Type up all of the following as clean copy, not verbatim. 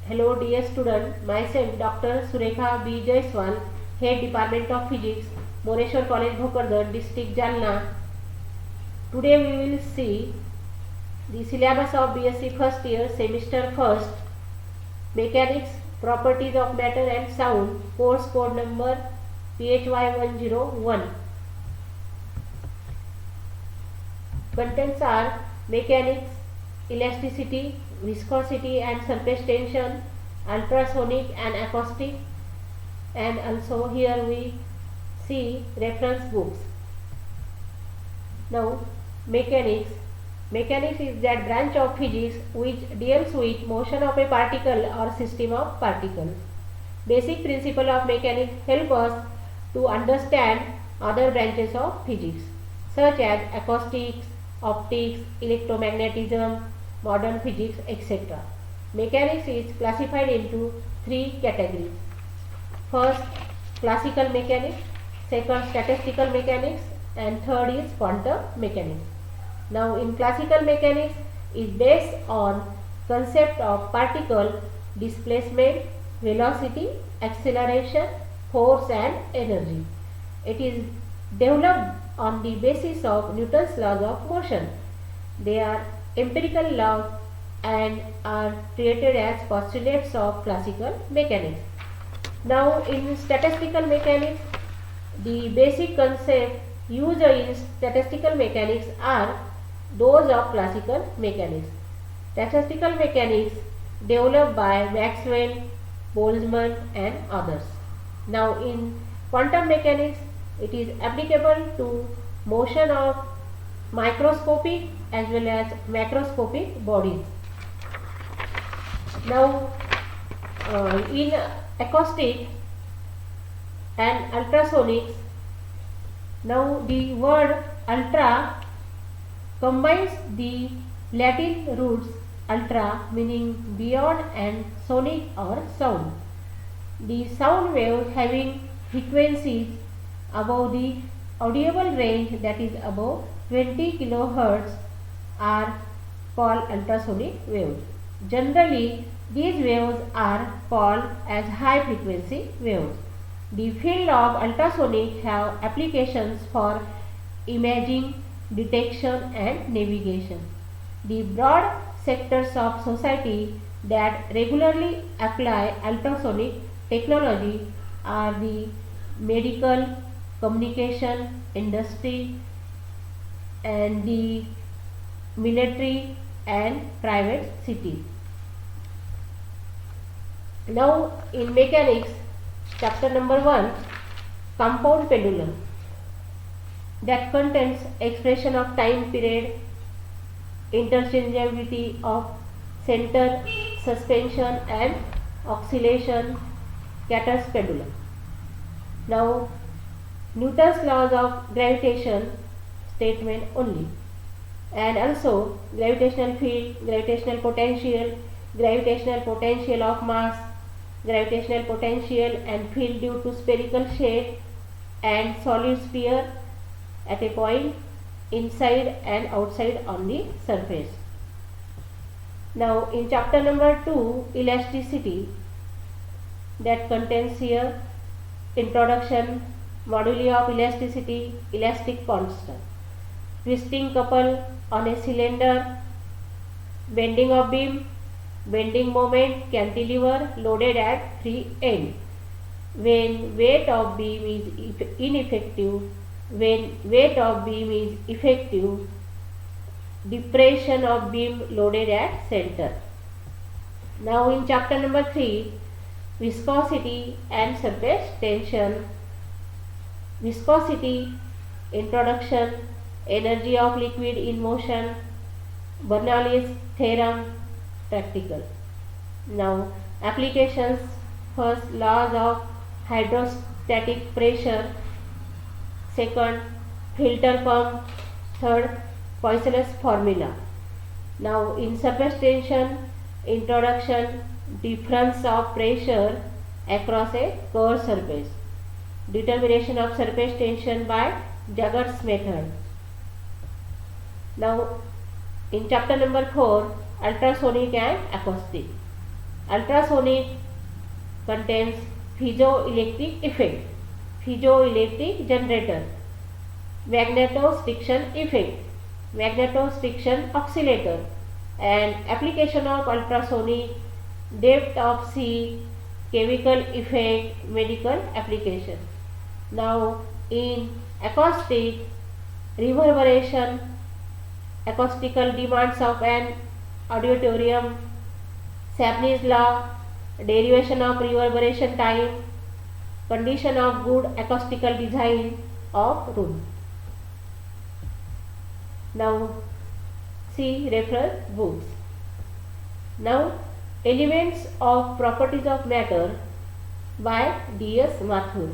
Hello dear student, myself Dr. Surekha B. Jaiswal, Head Department of Physics, Moreshwar College Bhokardan, District Jalna. Today we will see the syllabus of B.Sc first year, semester first, Mechanics, Properties of Matter and Sound, course code number Phy101. Contents are mechanics, elasticity, viscosity and surface tension, ultrasonic and acoustic, and also here we see reference books. Now mechanics. Mechanics is that branch of physics which deals with motion of a particle or system of particles. Basic principles of mechanics help us to understand other branches of physics such as acoustics, optics, electromagnetism, modern physics, etc. Mechanics is classified into three categories. First, classical mechanics, second, statistical mechanics, and third is quantum mechanics. Now in classical mechanics is based on concept of particle displacement, velocity, acceleration, force and energy. It is developed on the basis of Newton's laws of motion. They are empirical laws and are treated as postulates of classical mechanics. Now in statistical mechanics, the basic concepts used in statistical mechanics are those of classical mechanics. Statistical mechanics developed by Maxwell, Boltzmann and others. Now in quantum mechanics, it is applicable to motion of microscopic as well as macroscopic bodies. Now in acoustic and ultrasonics, now the word ultra combines the Latin roots ultra meaning beyond and sonic or sound. The sound waves having frequencies above the audible range, that is above 20 kHz, are called ultrasonic waves. Generally, these waves are called as high frequency waves. The field of ultrasonic have applications for imaging, detection and navigation. The broad sectors of society that regularly apply ultrasonic technology are the medical, communication, industry and the military and private cities. Now in mechanics, chapter number 1, compound pendulum, that contains expression of time period, interchangeability of center, suspension and oscillation, Catter's pendulum. Now Newton's laws of gravitation statement only, and also gravitational field, gravitational potential of mass, gravitational potential and field due to spherical shape and solid sphere at a point inside and outside on the surface. Now in chapter number 2, elasticity, that contains here introduction, moduli of elasticity, elastic constant, twisting couple on a cylinder, bending of beam, bending moment, cantilever loaded at three ends. When weight of beam is ineffective, when weight of beam is effective, depression of beam loaded at center. Now in chapter number 3, viscosity and surface tension, viscosity, introduction, energy of liquid in motion, Bernoulli's theorem, practical. Now applications, first laws of hydrostatic pressure, second filter pump, third Poisson's formula. Now in surface tension, introduction, difference of pressure across a curved surface, determination of surface tension by Jaggers method. Now in chapter number 4, ultrasonic and acoustic. Ultrasonic contains piezoelectric effect, piezoelectric generator, magnetostriction effect, magnetostriction oscillator, and application of ultrasonic depth of sea, chemical effect, medical application. Now in acoustic, reverberation, acoustical demands of an auditorium, Sapne's law, derivation of reverberation time, condition of good acoustical design of room. Now see reference books. Now elements of properties of matter by D.S. Mathur.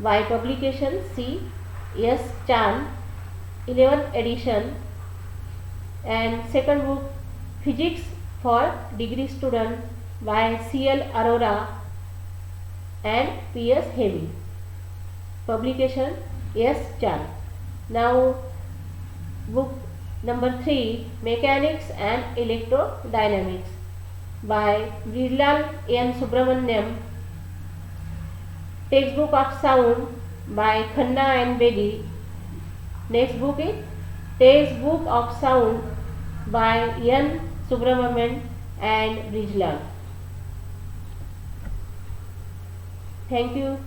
By publication C. S. Chan, 11th edition, and second book Physics for degree student by C.L. Arora and P.S. Hemi. Publication S. Chan. Now book number 3, Mechanics and Electrodynamics by Brilal N. Subramaniam. Textbook of Sound by Khanna and Bedi. Next book is Textbook of Sound by N. Subramanian and Brilal. Thank you.